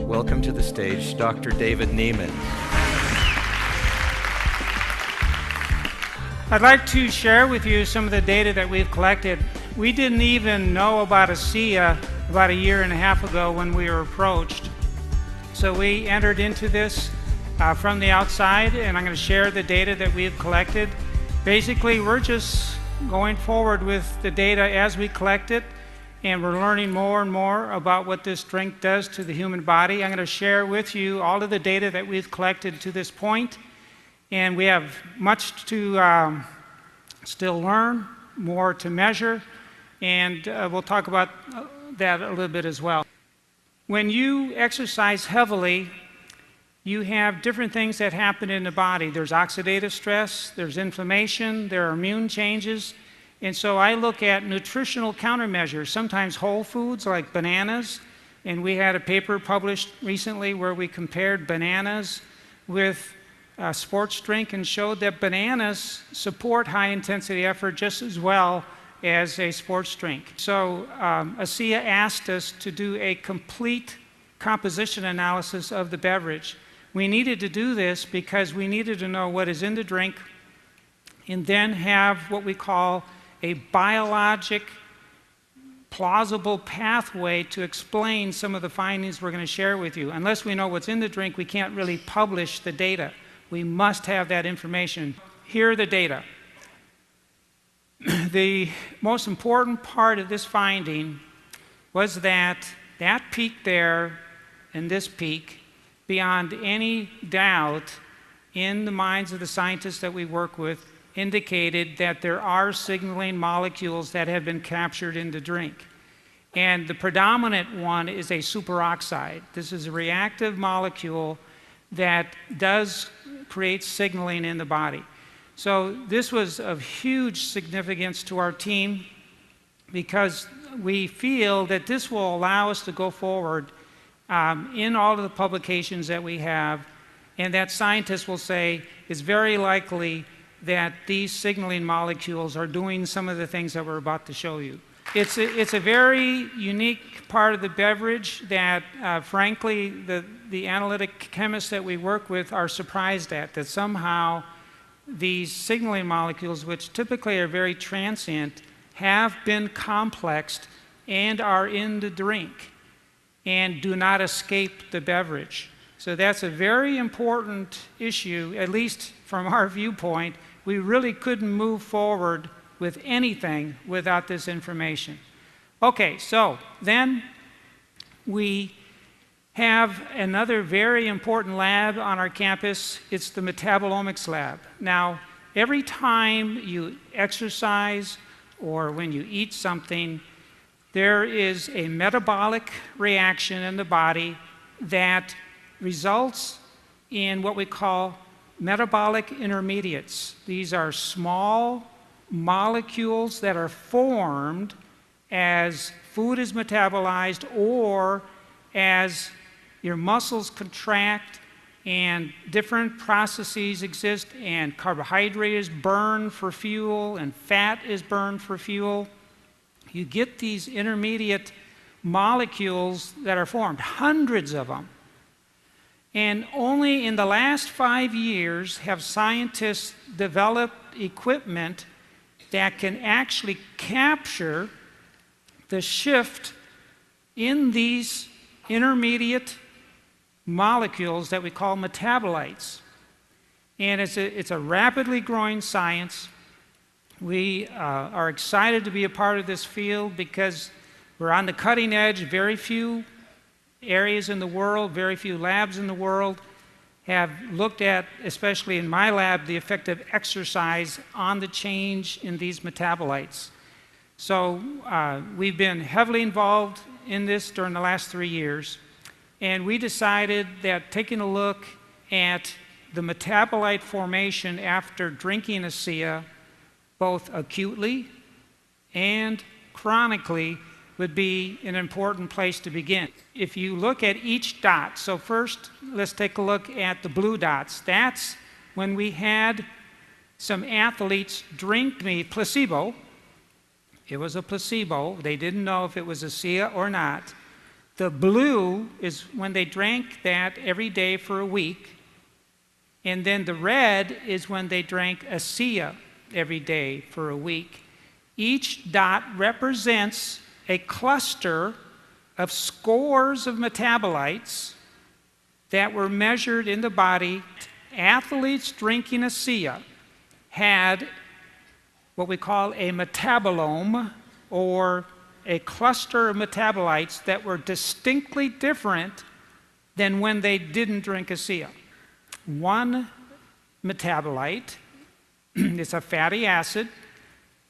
welcome to the stage Dr. David Nieman. I'd like to share with you some of the data that we've collected. We didn't even know about ASEA about a year and a half ago when we were approached. So we entered into this from the outside, and I'm going to share the data that we've collected. Basically, we're just going forward with the data as we collect it, and we're learning more and more about what this drink does to the human body. I'm going to share with you all of the data that we've collected to this point, and we have much to still learn, more to measure, and we'll talk about that a little bit as well. When you exercise heavily, you have different things that happen in the body. There's oxidative stress, there's inflammation, there are immune changes. And so I look at nutritional countermeasures, sometimes whole foods like bananas. And we had a paper published recently where we compared bananas with a sports drink and showed that bananas support high intensity effort just as well as a sports drink. So ASEA asked us to do a complete composition analysis of the beverage. We needed to do this because we needed to know what is in the drink and then have what we call a biologic plausible pathway to explain some of the findings we're going to share with you. Unless we know what's in the drink, we can't really publish the data. We must have that information. Here are the data. The most important part of this finding was that peak there and this peak, beyond any doubt in the minds of the scientists that we work with, indicated that there are signaling molecules that have been captured in the drink. And the predominant one is a superoxide. This is a reactive molecule that does create signaling in the body. So this was of huge significance to our team because we feel that this will allow us to go forward in all of the publications that we have, and that scientists will say it's very likely that these signaling molecules are doing some of the things that we're about to show you. It's a very unique part of the beverage that, frankly, the analytic chemists that we work with are surprised at, that somehow these signaling molecules, which typically are very transient, have been complexed and are in the drink and do not escape the beverage. So that's a very important issue, at least from our viewpoint. We really couldn't move forward with anything without this information. Okay, so then we have another very important lab on our campus. It's the metabolomics lab. Now, every time you exercise or when you eat something, there is a metabolic reaction in the body that results in what we call metabolic intermediates. These are small molecules that are formed as food is metabolized or as your muscles contract and different processes exist and carbohydrate is burned for fuel and fat is burned for fuel. You get these intermediate molecules that are formed, hundreds of them. And only in the last 5 years have scientists developed equipment that can actually capture the shift in these intermediate molecules that we call metabolites. And it's a rapidly growing science. We are excited to be a part of this field because we're on the cutting edge. Very few areas in the world, very few labs in the world have looked at, especially in my lab, the effect of exercise on the change in these metabolites. So we've been heavily involved in this during the last 3 years, and we decided that taking a look at the metabolite formation after drinking ASEA, both acutely and chronically, would be an important place to begin. If you look at each dot, so first let's take a look at the blue dots. That's when we had some athletes drink placebo. It was a placebo. They didn't know if it was ASEA or not. The blue is when they drank that every day for a week. And then the red is when they drank ASEA every day for a week. Each dot represents a cluster of scores of metabolites that were measured in the body. Athletes drinking ASEA had what we call a metabolome, or a cluster of metabolites that were distinctly different than when they didn't drink ASEA. One metabolite is a fatty acid,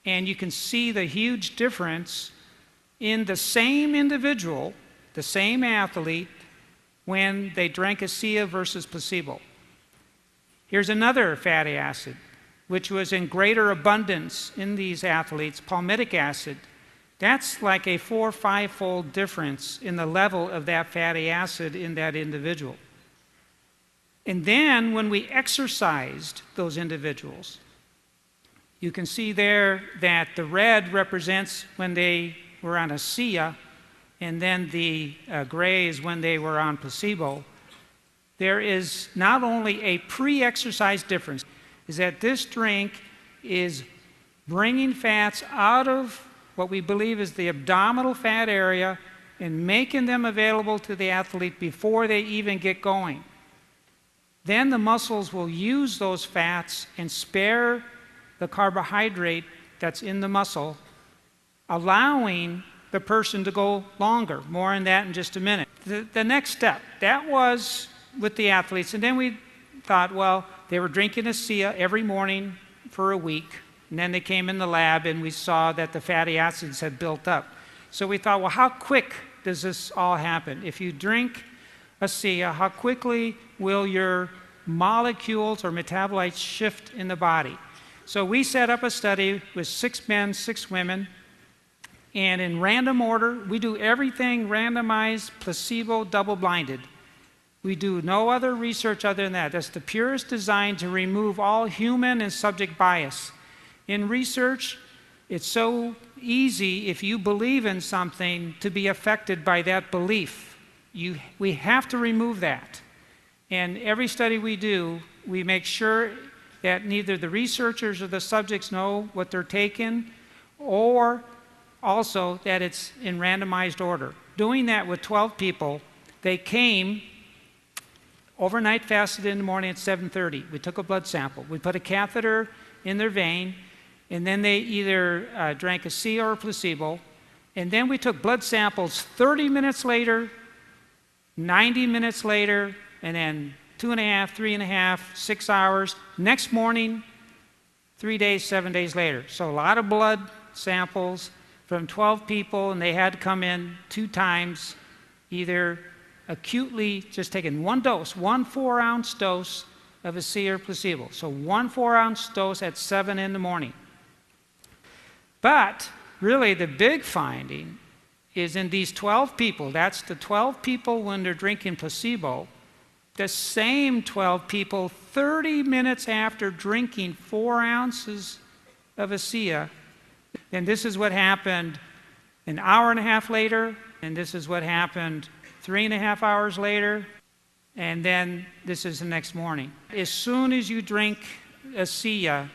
and you can see the huge difference in the same individual, the same athlete, when they drank ASEA versus placebo. Here's another fatty acid, which was in greater abundance in these athletes, palmitic acid. That's like a 4- or 5-fold difference in the level of that fatty acid in that individual. And then when we exercised those individuals, you can see there that the red represents when they were on ASEA, and then the gray is when they were on placebo. There is not only a pre-exercise difference, is that this drink is bringing fats out of what we believe is the abdominal fat area and making them available to the athlete before they even get going. Then the muscles will use those fats and spare the carbohydrate that's in the muscle, allowing the person to go longer. More on that in just a minute. The next step, that was with the athletes. And then we thought, well, they were drinking ASEA every morning for a week. And then they came in the lab and we saw that the fatty acids had built up. So we thought, well, how quick does this all happen? If you drink ASEA, how quickly will your molecules or metabolites shift in the body? So we set up a study with 6 men, 6 women, and in random order, we do everything randomized, placebo, double-blinded. We do no other research other than that. That's the purest design to remove all human and subject bias. In research, it's so easy, if you believe in something, to be affected by that belief. We have to remove that. And every study we do, we make sure that neither the researchers or the subjects know what they're taking, or also that it's in randomized order. Doing that with 12 people, they came overnight, fasted in the morning at 7:30. We took a blood sample. We put a catheter in their vein, and then they either drank ASEA or placebo. And then we took blood samples 30 minutes later, 90 minutes later, and then 2.5, 3.5, 6 hours. Next morning, 3 days, 7 days later. So a lot of blood samples from 12 people, and they had to come in 2 times, either acutely just taking one dose, 1 4-ounce dose of ASEA or placebo. So 1 4-ounce dose at 7 in the morning. But really the big finding is in these 12 people, that's the 12 people when they're drinking placebo, the same 12 people 30 minutes after drinking 4 ounces of ASEA, and this is what happened an hour and a half later, and this is what happened 3.5 hours later, and then this is the next morning. As soon as you drink ASEA,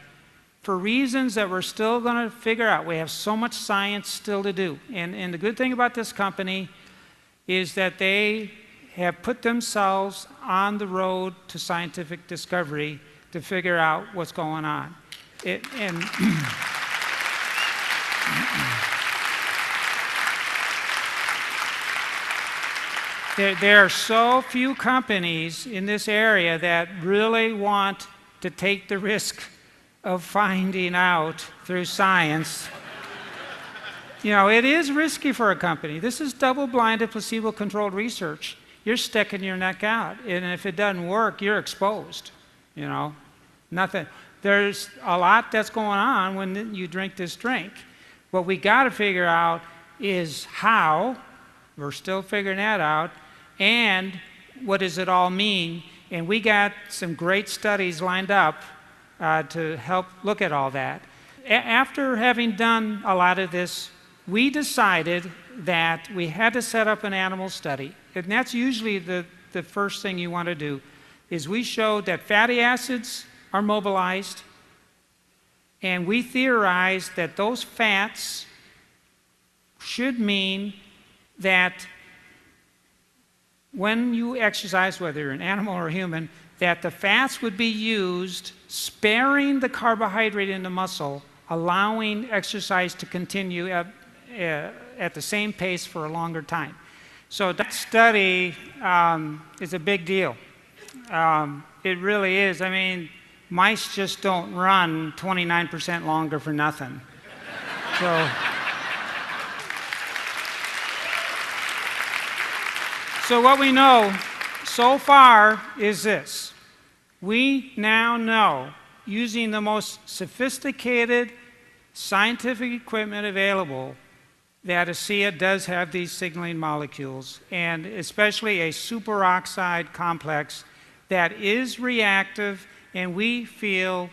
for reasons that we're still going to figure out, we have so much science still to do. And the good thing about this company is that they have put themselves on the road to scientific discovery to figure out what's going on. There are so few companies in this area that really want to take the risk of finding out through science. You know, it is risky for a company. This is double-blinded, placebo-controlled research. You're sticking your neck out, and if it doesn't work, you're exposed. You know, nothing. There's a lot that's going on when you drink this drink. What we got to figure out is how. We're still figuring that out. And what does it all mean? And we got some great studies lined up to help look at all that. After having done a lot of this, we decided that we had to set up an animal study, and that's usually the first thing you want to do, is we showed that fatty acids are mobilized, and we theorized that those fats should mean that when you exercise, whether you're an animal or a human, that the fats would be used sparing the carbohydrate in the muscle, allowing exercise to continue at the same pace for a longer time. So that study is a big deal. It really is. I mean, mice just don't run 29% longer for nothing. So what we know so far is this. We now know, using the most sophisticated scientific equipment available, that ASEA does have these signaling molecules, and especially a superoxide complex that is reactive and we feel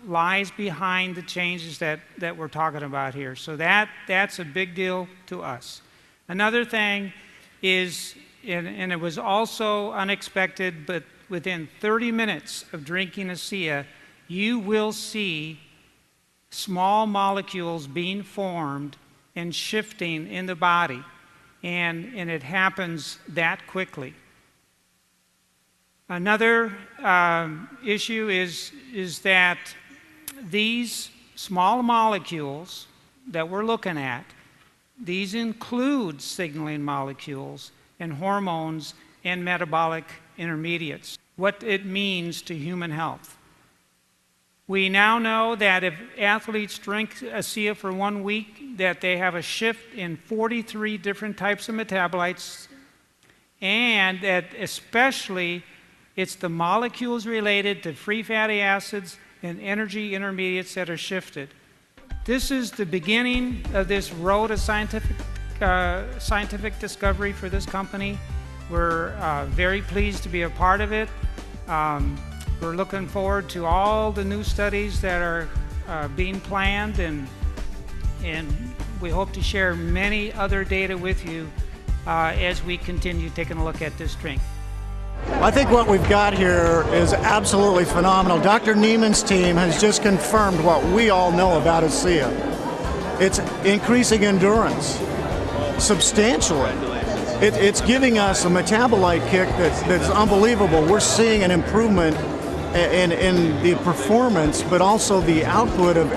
lies behind the changes that we're talking about here. So that's a big deal to us. Another thing is, and it was also unexpected, but within 30 minutes of drinking ASEA, you will see small molecules being formed and shifting in the body, and it happens that quickly. Another issue is that these small molecules that we're looking at, these include signaling molecules and hormones and metabolic intermediates, what it means to human health. We now know that if athletes drink ASEA for 1 week, that they have a shift in 43 different types of metabolites, and that especially it's the molecules related to free fatty acids and energy intermediates that are shifted. This is the beginning of this road of scientific discovery for this company. We're very pleased to be a part of it. We're looking forward to all the new studies that are being planned, and we hope to share many other data with you as we continue taking a look at this drink. I think what we've got here is absolutely phenomenal. Dr. Nieman's team has just confirmed what we all know about ASEA. It's increasing endurance substantially. It's giving us a metabolite kick that's unbelievable. We're seeing an improvement in the performance, but also the output of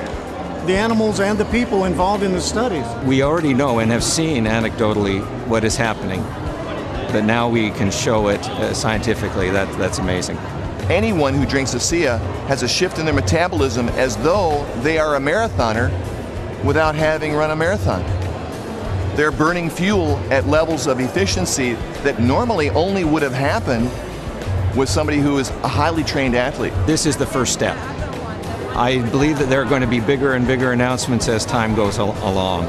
the animals and the people involved in the studies. We already know and have seen anecdotally what is happening, but now we can show it scientifically. That's amazing. Anyone who drinks ASEA has a shift in their metabolism as though they are a marathoner without having run a marathon. They're burning fuel at levels of efficiency that normally only would have happened with somebody who is a highly trained athlete. This is the first step. I believe that there are going to be bigger and bigger announcements as time goes along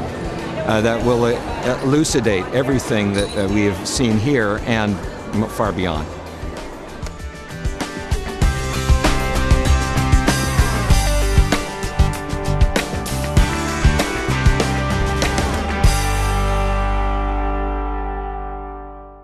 that will elucidate everything that we have seen here and far beyond.